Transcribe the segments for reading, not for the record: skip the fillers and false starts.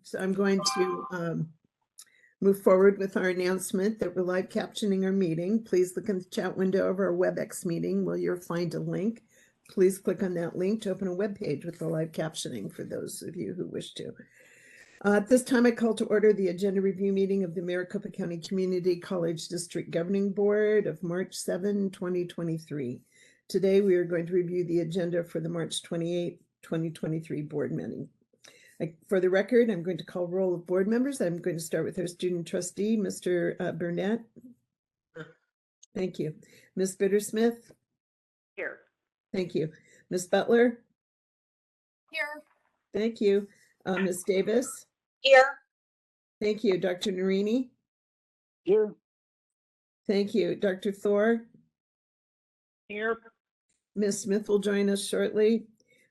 So I'm going to move forward with our announcement that we're live captioning our meeting. Please look in the chat window of our WebEx meeting where you'll find a link. Please click on that link to open a web page with the live captioning for those of you who wish to. At this time, I call to order the agenda review meeting of the Maricopa County Community College District Governing Board of March 7, 2023. Today, we are going to review the agenda for the March 28, 2023 board meeting. For the record, I'm going to call roll of board members. I'm going to start with our student trustee, Mr. Burnett. Thank you. Ms. Bittersmith? Here. Thank you. Ms. Butler? Here. Thank you. Ms. Davis? Here. Thank you. Dr. Narini? Here. Thank you. Dr. Thor? Here. Ms. Smith will join us shortly.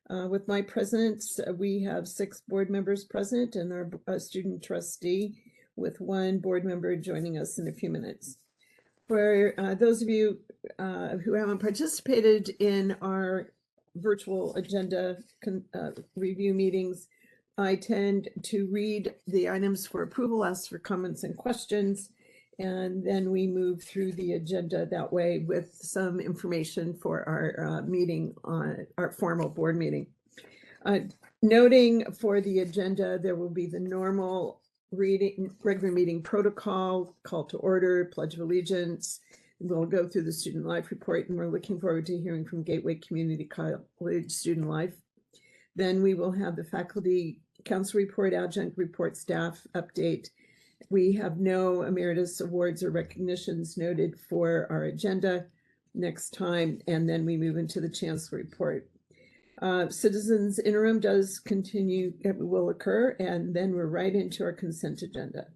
With my presence, we have 6 board members present and our student trustee with 1 board member joining us in a few minutes. For those of you who haven't participated in our virtual agenda review meetings, I tend to read the items for approval, ask for comments and questions, and then we move through the agenda that way with some information for our meeting on our formal board meeting. Noting for the agenda, there will be the normal regular meeting protocol, call to order, pledge of allegiance. We'll go through the student life report, and we're looking forward to hearing from Gateway Community College Student Life. Then we will have the faculty council report, adjunct report, staff update. We have no emeritus awards or recognitions noted for our agenda next time, and then we move into the chancellor report. Citizens interim does continue, it will occur, and then we're right into our consent agenda.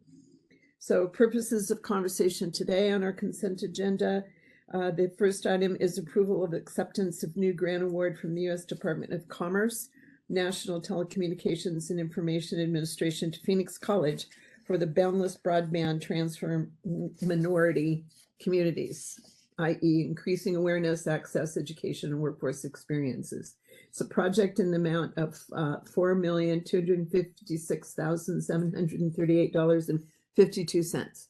So purposes of conversation today on our consent agenda, the first item is approval of acceptance of new grant award from the U.S. Department of Commerce, National Telecommunications and Information Administration to Phoenix College for the Boundless Broadband Transfer Minority Communities, i.e. increasing awareness, access, education, and workforce experiences. It's a project in the amount of $4,256,738.52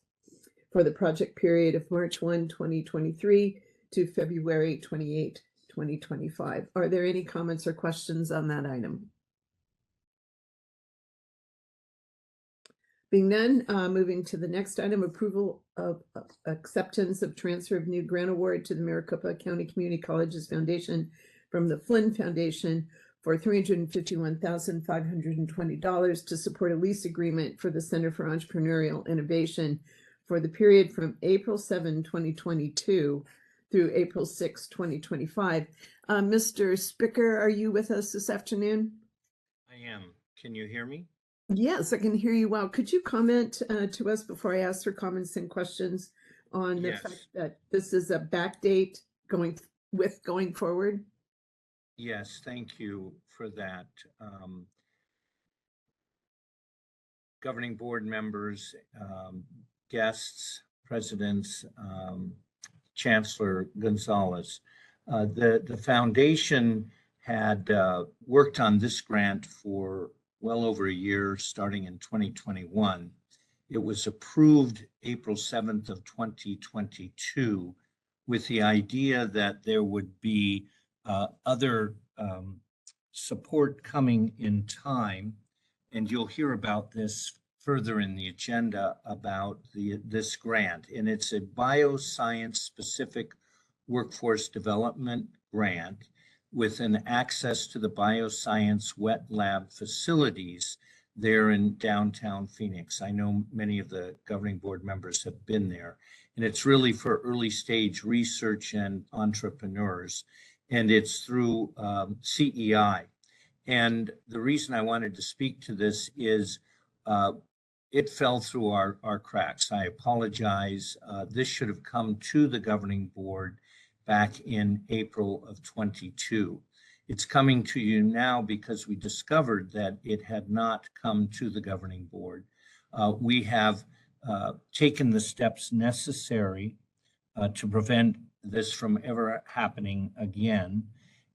for the project period of March 1, 2023 to February 28, 2025. Are there any comments or questions on that item? Being none, moving to the next item, approval of acceptance of transfer of new grant award to the Maricopa County Community Colleges Foundation from the Flynn Foundation for $351,520 to support a lease agreement for the Center for Entrepreneurial Innovation for the period from April 7, 2022 through April 6, 2025. Mr. Spicker, are you with us this afternoon? I am. Can you hear me? Yes, I can hear you well. Could you comment to us before I ask for comments and questions on the fact that this is a back date going forward? Yes, thank you for that. Governing board members, guests, presidents, Chancellor Gonzalez. The foundation had worked on this grant for well over a year, starting in 2021. It was approved April 7th of 2022 with the idea that there would be other support coming in time, and you'll hear about this further in the agenda about this grant. And it's a bioscience specific workforce development grant with an access to the bioscience wet lab facilities there in downtown Phoenix. I know many of the governing board members have been there, and it's really for early stage research and entrepreneurs, and it's through CEI. And the reason I wanted to speak to this is it fell through our cracks. I apologize. This should have come to the governing board back in April of 22. It's coming to you now because we discovered that it had not come to the governing board. We have taken the steps necessary to prevent this from ever happening again.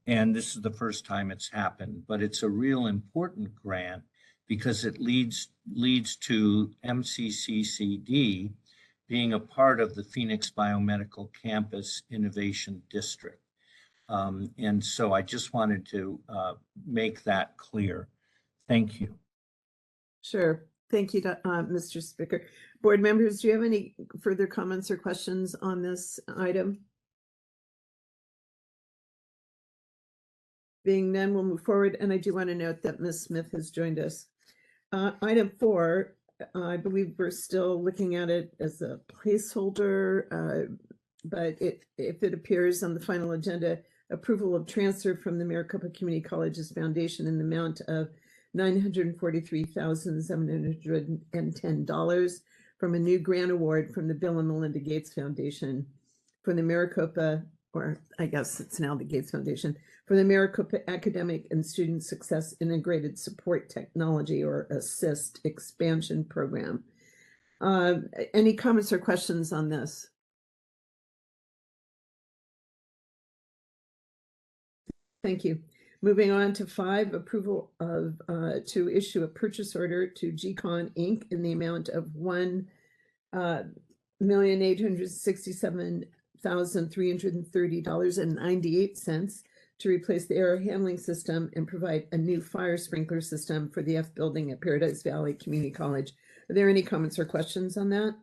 And this is the first time it's happened, but it's a real important grant because it leads to MCCCD being a part of the Phoenix Biomedical Campus Innovation District. And so I just wanted to make that clear. Thank you. Sure. Thank you, Mr. Speaker. Board members, do you have any further comments or questions on this item? Being none, we'll move forward. And I do want to note that Ms. Smith has joined us. Item 4, I believe we're still looking at it as a placeholder, but if it appears on the final agenda, approval of transfer from the Maricopa Community Colleges Foundation in the amount of $943,710 from a new grant award from the Bill and Melinda Gates Foundation for the Maricopa, or I guess it's now the Gates Foundation, for the Maricopa Academic and Student Success Integrated Support Technology, or ASSIST, expansion program. Any comments or questions on this? Thank you. Moving on to 5, approval of to issue a purchase order to GCON Inc. in the amount of $1,867,330.98 to replace the air handling system and provide a new fire sprinkler system for the F building at Paradise Valley Community College. Are there any comments or questions on that?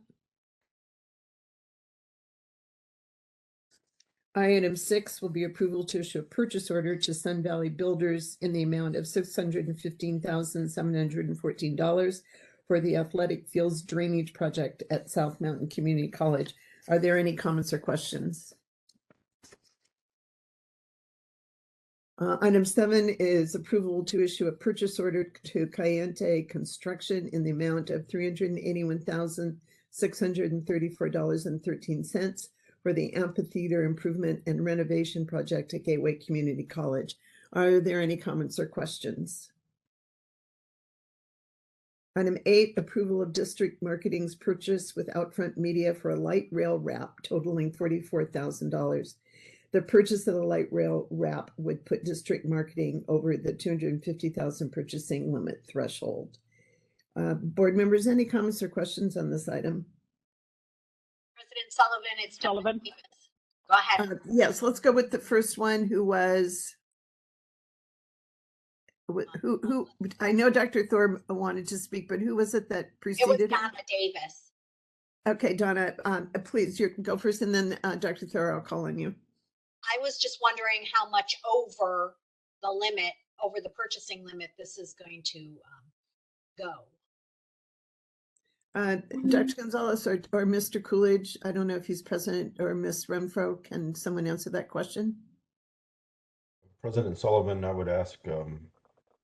Item 6 will be approval to issue a purchase order to Sun Valley Builders in the amount of $615,714 for the athletic fields drainage project at South Mountain Community College. Are there any comments or questions? Item 7 is approval to issue a purchase order to Cayente Construction in the amount of $381,634.13 for the amphitheater improvement and renovation project at Gateway Community College. Are there any comments or questions? Item 8, approval of district marketing's purchase with Outfront Media for a light rail wrap totaling $44,000. The purchase of the light rail wrap would put district marketing over the $250,000 purchasing limit threshold. Board members, any comments or questions on this item? President Sullivan, it's Sullivan. Davis. Go ahead. Yes, let's go with the first one, who was, who, I know Dr. Thor wanted to speak, but who was it that It was preceded? Donna Davis. Okay, Donna, please, you go first, and then Dr. Thor, I'll call on you. I was just wondering how much over the limit, over the purchasing limit, this is going to go. Dr. Gonzalez or Mr. Coolidge, I don't know if he's present, or Ms. Renfro, can someone answer that question? President Sullivan, I would ask,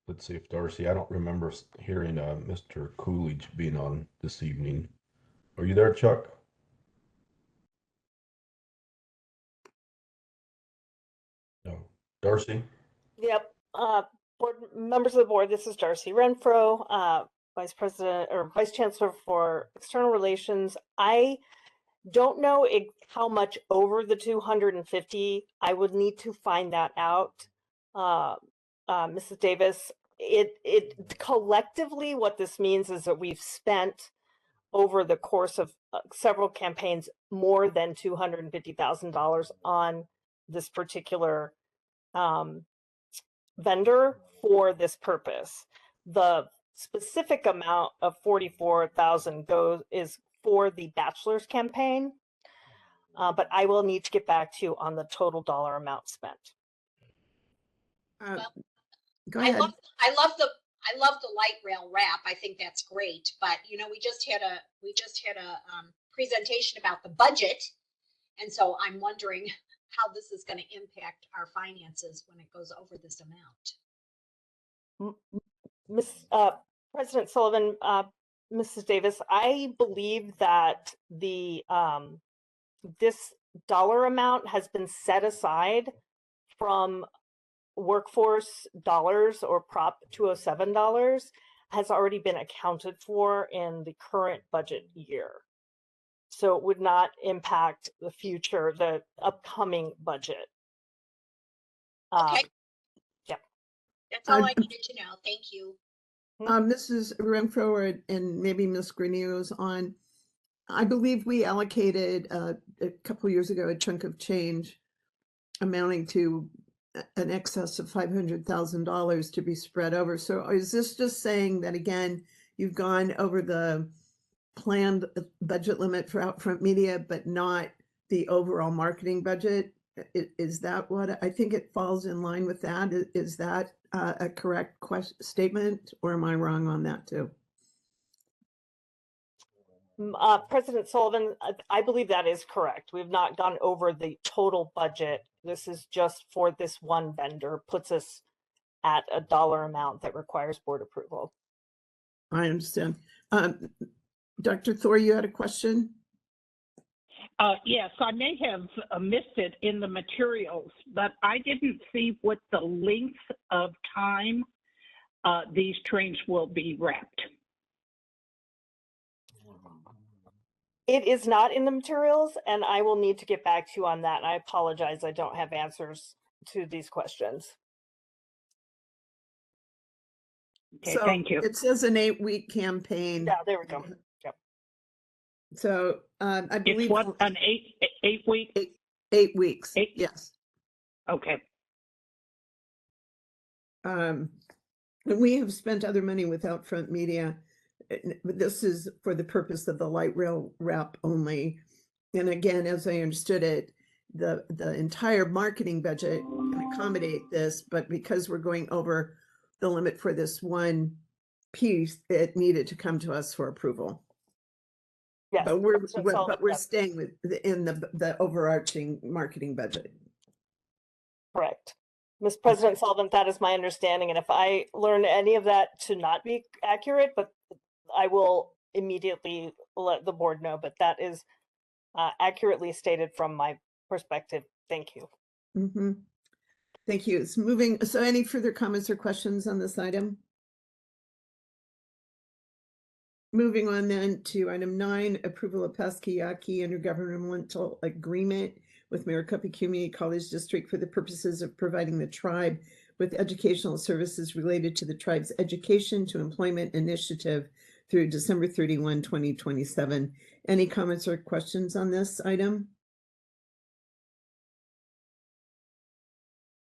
let's see if Darcy, I don't remember hearing Mr. Coolidge being on this evening. Are you there, Chuck? No. Darcy? Yep. Board members of the board, this is Darcy Renfro, Vice President or Vice Chancellor for External Relations. I don't know how much over the 250. I would need to find that out. Mrs. Davis, it collectively, what this means is that we've spent over the course of several campaigns more than $250,000 on this particular vendor for this purpose. The specific amount of $44,000 is for the bachelor's campaign, but I will need to get back to you on the total dollar amount spent. Well, Go ahead. I love the light rail wrap. I think that's great. But you know, we just had a presentation about the budget, and so I'm wondering how this is going to impact our finances when it goes over this amount. President Sullivan, Mrs. Davis, I believe that the this dollar amount has been set aside from workforce dollars or Prop 207 dollars, has already been accounted for in the current budget year. So it would not impact the future, the upcoming budget. Okay. Yeah. That's all I needed to know. Thank you. Mrs. Renfro and maybe Ms. Granillo's on. I believe we allocated a couple years ago a chunk of change amounting to an excess of $500,000 to be spread over. So is this just saying that again, you've gone over the planned budget limit for Outfront Media, but not the overall marketing budget? Is that what, I think it falls in line with that? Is that a correct statement, or am I wrong on that too? President Sullivan, I believe that is correct. We've not gone over the total budget. This is just for this one vendor, puts us at a dollar amount that requires board approval. I understand. Dr. Thor, you had a question? Yes, I may have missed it in the materials, but I didn't see what the length of time these trains will be wrapped. It is not in the materials, and I will need to get back to you on that. And I apologize, I don't have answers to these questions. Okay, So thank you. it says an 8-week campaign. Yeah, there we go. Yep. So I believe It's what, an eight week? 8 weeks. Yes. Okay. And we have spent other money with Outfront Media. But this is for the purpose of the light rail wrap only. And again, as I understood it, the entire marketing budget can accommodate this, but because we're going over the limit for this one piece, it needed to come to us for approval. Yes, But we're that's all but we're that's staying with in the overarching marketing budget. correct. Ms. President Sullivan, that is my understanding. And if I learn any of that to not be accurate, but I will immediately let the board know, but that is accurately stated from my perspective. Thank you. Mm-hmm. Thank you. It's moving. So any further comments or questions on this item? Moving on then to item 9, approval of Pasquiyaki intergovernmental agreement with Maricopa Community College District for the purposes of providing the tribe with educational services related to the tribe's education to employment initiative through December 31, 2027. Any comments or questions on this item?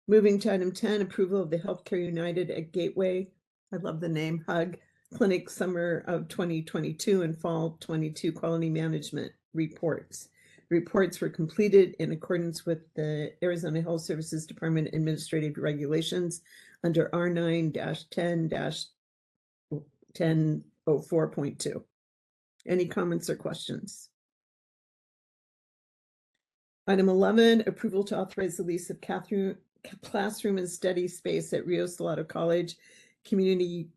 Moving to item 10, approval of the Healthcare United at Gateway. I love the name, HUG Clinic Summer of 2022 and Fall 22 Quality Management reports. Reports were completed in accordance with the Arizona Health Services Department Administrative Regulations under R9-10-1004.2. Any comments or questions? Item 11, approval to authorize the lease of classroom and study space at Rio Salado College Community,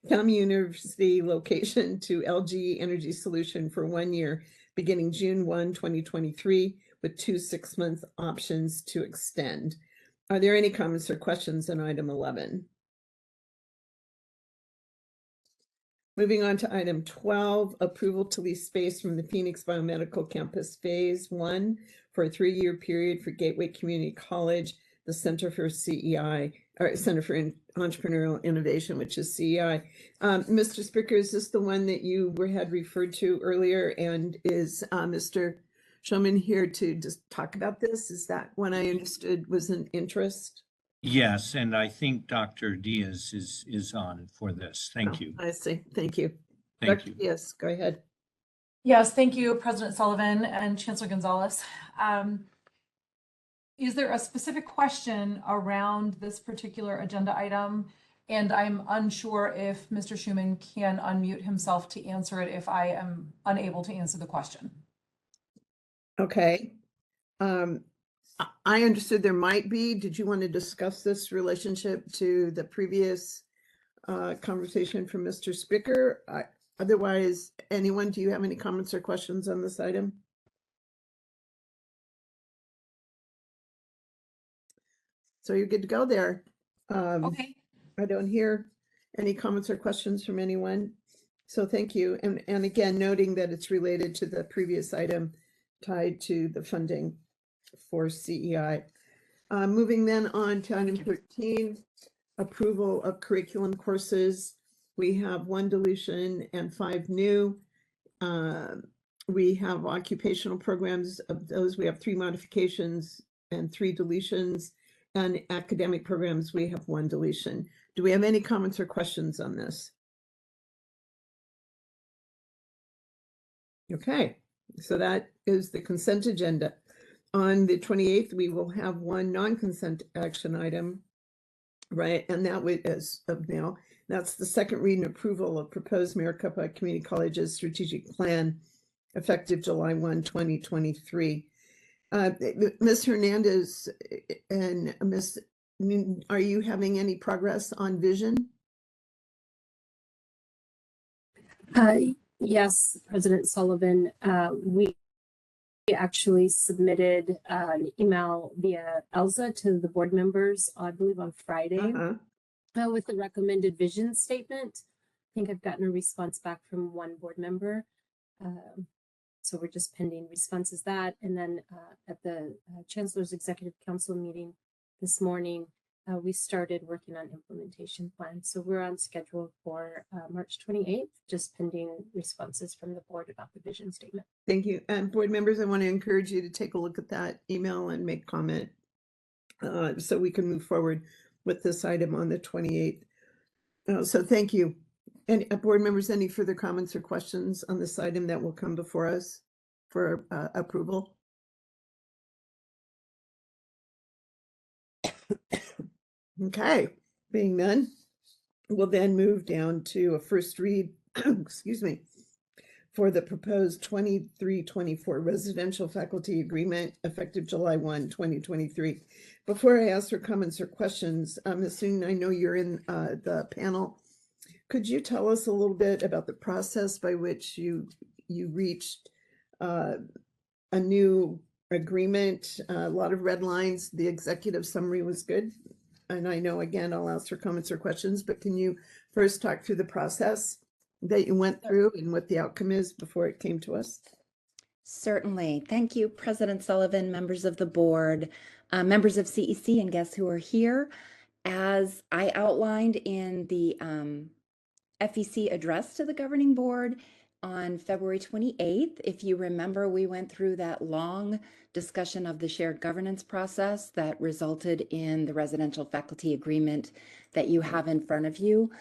County University location to LG Energy Solution for 1 year, beginning June 1, 2023, with 2 6-month options to extend. Are there any comments or questions on item 11? Moving on to item 12, approval to lease space from the Phoenix Biomedical Campus Phase 1 for a 3-year period for Gateway Community College, the Center for CEI, or Center for Entrepreneurial Innovation, which is CEI. Mr. Spicker, is this the one that you had referred to earlier? And is Mr. Shulman here to just talk about this? Is that one I understood was an interest? Yes, and I think Dr. Diaz is on for this. Thank you. I see. Thank you. Thank Dr. you. Diaz, go ahead. Yes, thank you, President Sullivan and Chancellor Gonzalez. Is there a specific question around this particular agenda item? And I'm unsure if Mr. Schuman can unmute himself to answer it if I am unable to answer the question. Okay. I understood there might be. Did you want to discuss this relationship to the previous conversation from Mr. Spicker? Otherwise, anyone, do you have any comments or questions on this item? So you're good to go there. Okay. I don't hear any comments or questions from anyone. So thank you. And again, noting that it's related to the previous item tied to the funding for CEI. Moving then on to item 13, approval of curriculum courses. We have 1 deletion and 5 new. We have occupational programs. Of those, we have 3 modifications and 3 deletions. And academic programs, we have 1 deletion. Do we have any comments or questions on this? Okay, so that is the consent agenda. On the 28th, we will have 1 non-consent action item, right? And that was, as of now, that's the second reading approval of proposed Maricopa Community College's strategic plan effective July 1, 2023. Ms. Hernandez and Ms. Are you having any progress on vision? Yes, President Sullivan, we actually submitted an email via Elsa to the board members, I believe on Friday, with the recommended vision statement. I think I've gotten a response back from 1 board member. So we're just pending responses that. And then at the Chancellor's Executive Council meeting this morning, we started working on implementation plans. So we're on schedule for March 28th, just pending responses from the board about the vision statement. Thank you. And board members, I want to encourage you to take a look at that email and make comment so we can move forward with this item on the 28th. So thank you. And board members, any further comments or questions on this item that will come before us for approval? Okay, being none, we'll then move down to a first read, excuse me, for the proposed 23-24 residential faculty agreement effective July 1, 2023. Before I ask for comments or questions, Ms. Soon, I know you're in the panel. Could you tell us a little bit about the process by which you reached a new agreement? A lot of red lines. The executive summary was good. And I know, again, I'll ask for comments or questions, but can you first talk through the process that you went through and what the outcome is before it came to us? Certainly. Thank you, President Sullivan, members of the board, members of CEC, and guests who are here. As I outlined in the FEC address to the governing board on February 28th, if you remember, we went through that long discussion of the shared governance process that resulted in the residential faculty agreement that you have in front of you.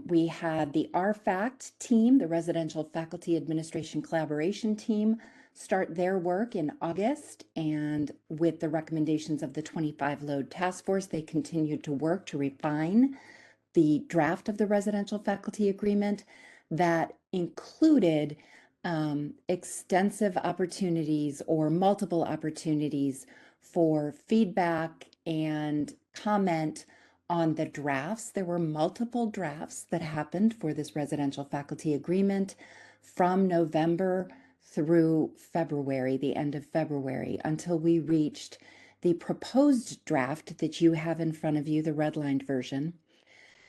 We had the RFACT team, the Residential Faculty Administration Collaboration Team, start their work in August, and with the recommendations of the 25 Load Task Force, they continued to work to refine the draft of the residential faculty agreement that included extensive opportunities or multiple opportunities for feedback and comment on the drafts. There were multiple drafts that happened for this residential faculty agreement from November through February, the end of February, until we reached the proposed draft that you have in front of you, the redlined version.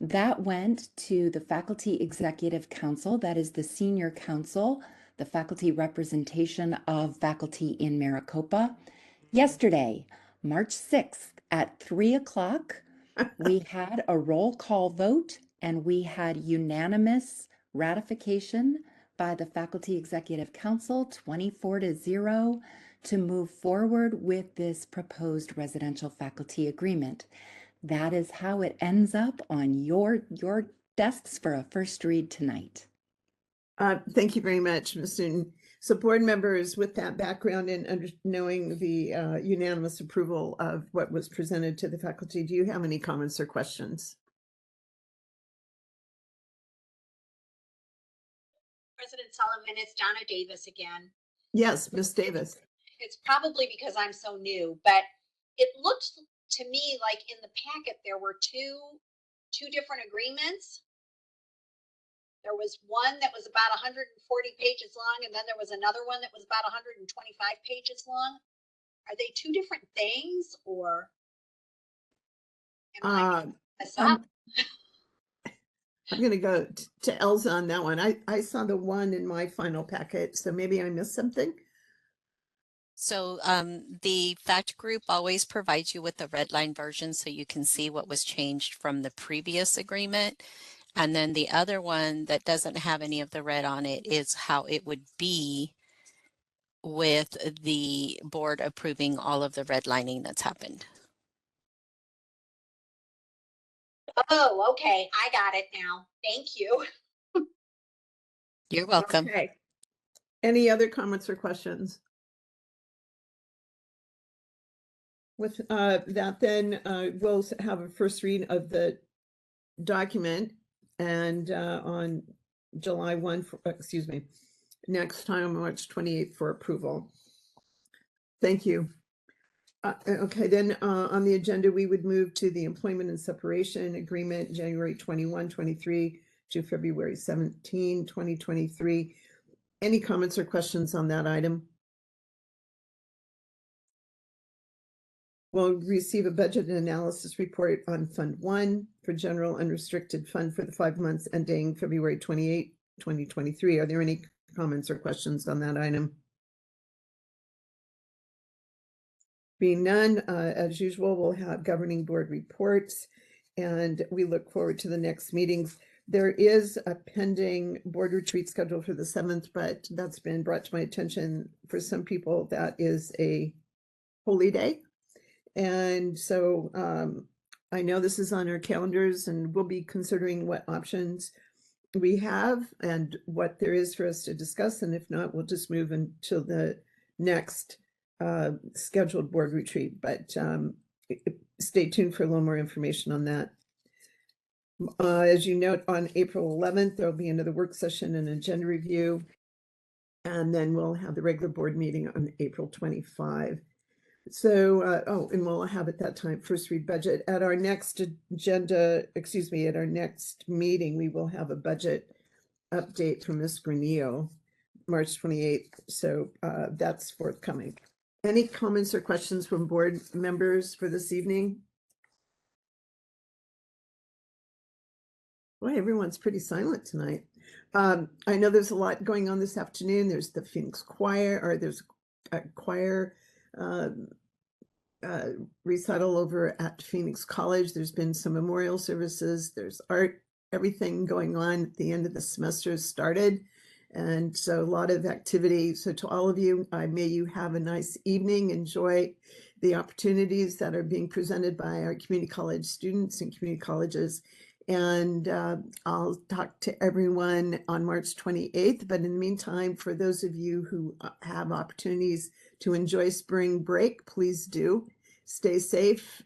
That went to the Faculty Executive Council, that is the senior council, the faculty representation of faculty in Maricopa. Yesterday, March 6th at 3 o'clock, we had a roll call vote and we had unanimous ratification by the Faculty Executive Council, 24-0, to move forward with this proposed residential faculty agreement. That is how it ends up on your desks for a first read tonight. Thank you very much, Ms. Newton. So board members, with that background and knowing the unanimous approval of what was presented to the faculty, do you have any comments or questions? President Sullivan, it's Donna Davis again. Yes, Ms. Davis. It's probably because I'm so new, but it looked to me like in the packet there were two different agreements. There was one that was about 140 pages long, and then there was another one that was about 125 pages long. Are they two different things, or am I making this up? I'm going to go to Elsa on that one. I saw the one in my final packet, so maybe I missed something. So the fact group always provides you with the red line version so you can see what was changed from the previous agreement. And then the other one that doesn't have any of the red on it is how it would be with the board approving all of the redlining that's happened. Oh, okay. I got it now. Thank you. You're welcome. Okay. Any other comments or questions? With that, then we'll have a first read of the document, and on July 1, excuse me, next time, March 28th for approval. Thank you. Okay, then on the agenda, we would move to the employment and separation agreement, January 21, 23 to February 17, 2023. Any comments or questions on that item? We'll receive a budget and analysis report on Fund 1 for general unrestricted fund for the 5 months ending February 28, 2023. Are there any comments or questions on that item? Being none, as usual, we'll have governing board reports, and we look forward to the next meetings. There is a pending board retreat scheduled for the 7th, but that's been brought to my attention. For some people, that is a holy day. And so I know this is on our calendars, and we'll be considering what options we have and what there is for us to discuss. And if not, we'll just move until the next scheduled board retreat. But stay tuned for a little more information on that. As you note, on April 11th, there'll be another work session and agenda review. And then we'll have the regular board meeting on April 25. So, and we'll have at that time first read budget. At our next agenda, excuse me, at our next meeting, we will have a budget update from Ms. Granillo, March 28th. So that's forthcoming. Any comments or questions from board members for this evening? Boy, everyone's pretty silent tonight. I know there's a lot going on this afternoon. There's the Phoenix Choir, or there's a choir recital over at Phoenix College. There's been some memorial services. There's art, everything going on at the end of the semester has started. And so a lot of activity. So to all of you, may you have a nice evening. Enjoy the opportunities that are being presented by our community college students and community colleges. And I'll talk to everyone on March 28th. But in the meantime, for those of you who have opportunities to enjoy spring break, please do. Stay safe,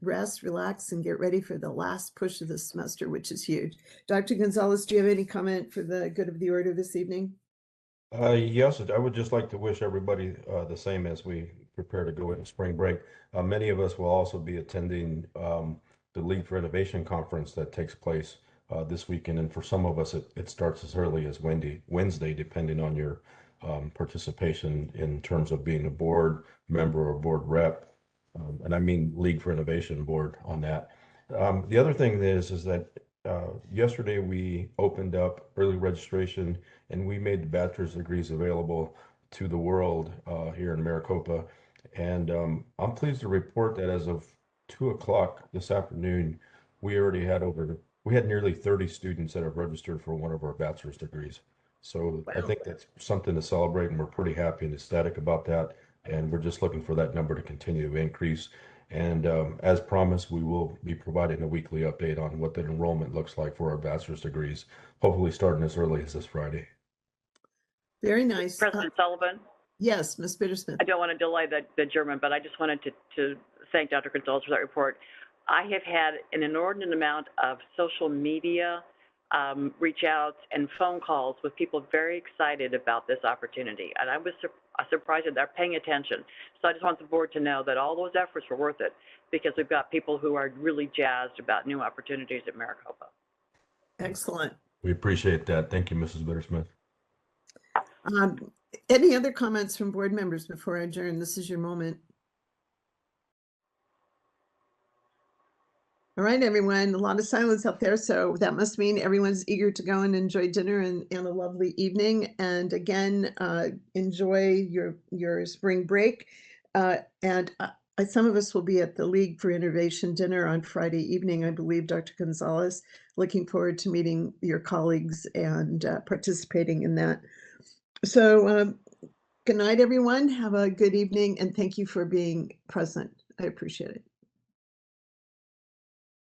rest, relax, and get ready for the last push of the semester, which is huge. Dr. Gonzalez, do you have any comment for the good of the order this evening? Yes, I would just like to wish everybody the same as we prepare to go into spring break. Many of us will also be attending the League for Innovation conference that takes place this weekend. And for some of us, it starts as early as Wednesday, depending on your participation in terms of being a board member or board rep. And I mean League for Innovation board on that. The other thing is that yesterday we opened up early registration and we made the bachelor's degrees available to the world here in Maricopa. And I'm pleased to report that as of 2 o'clock this afternoon, we had nearly 30 students that have registered for one of our bachelor's degrees. So wow. I think that's something to celebrate, and we're pretty happy and ecstatic about that. And we're just looking for that number to continue to increase. And as promised, we will be providing a weekly update on what the enrollment looks like for our bachelor's degrees, hopefully starting as early as this Friday. Very nice. President Sullivan? Yes, Ms. Bittersmith. I don't want to delay the German, but I just wanted to thank Dr. Gonzalez for that report. I have had an inordinate amount of social media reach outs and phone calls with people very excited about this opportunity. And I was surprised that they're paying attention. So I just want the board to know that all those efforts were worth it, because we've got people who are really jazzed about new opportunities at Maricopa. Excellent. We appreciate that. Thank you, Mrs. Bittersmith. Any other comments from board members before I adjourn? This is your moment. All right, everyone, a lot of silence out there. So that must mean everyone's eager to go and enjoy dinner and a lovely evening. And again, enjoy your spring break. Some of us will be at the League for Innovation dinner on Friday evening, I believe, Dr. Gonzalez. Looking forward to meeting your colleagues and participating in that. So good night, everyone. Have a good evening, and thank you for being present. I appreciate it.